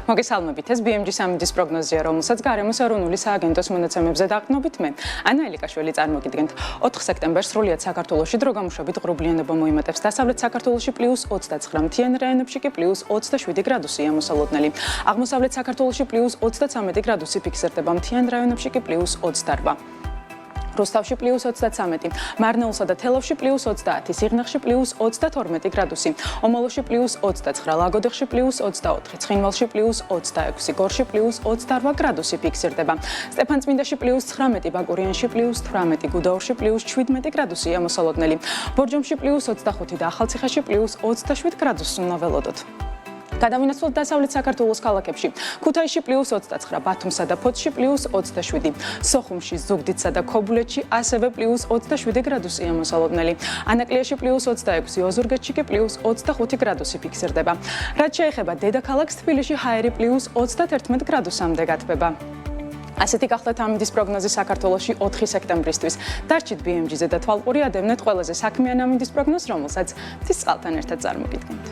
მოგესალმებით, ეს BMG სამედის პროგნოზია, რომელსაც გარემოს ეროვნული სააგენტოს მონაცემებზე დაყრდნობით მე, ანა ელიკაშვილი წარმოგიდგენთ. 4 სექტემბერს სრულიად საქართველოში დროგამუშობით ღრუბლიანობა მოიმატებს. დასავლეთ საქართველოში +29, მთიან რაიონებში კი +27 გრადუსია მოსალოდნელი. აღმოსავლეთ საქართველოში +33 გრადუსი ფიქსირდება, მთიან რაიონებში კი +28. რუსთავში +33, მარნეულსა და თელავში +30, სიღნაღში +32 გრადუსი, ომოლოში +29, ლაგოდეხში +24, ცხინვალში +26, გორში +28 გრადუსი ფიქსირდება. სტეფანწმინდაში +19, ბაკურიანში +18, გუდაურში +17 გრადუსია მოსალოდნელი. ბორჯომში +25 და ახალციხეში +27 გრადუსს უნდა ველოდოთ. გადავინაცვლოთ დასავლეთ საქართველოს ქალაქებში. ქუთაისში +29, ბათუმსა და ფოთში +27, სოხუმში, ზუგდიდსა და ქობულეთში ასევე +27 გრადუსია მოსალოდნელი. ანაკლიაში +26, ოზურგეთში კი +25 გრადუსი ფიქსირდება. რაც შეეხება დედაქალაქს, თბილისში ჰაერი +31 გრადუსამდე გათბება. ასეთი გახლავთ ამინდის პროგნოზი საქართველოში 4 სექტემბრისთვის. დარჩით BMG-ზე და თვალყური ადევნეთ ყველაზე საქმიან ამინდის პროგნოზს, რომელსაც მთის წყალთან ერთად წარმოგიდგენთ.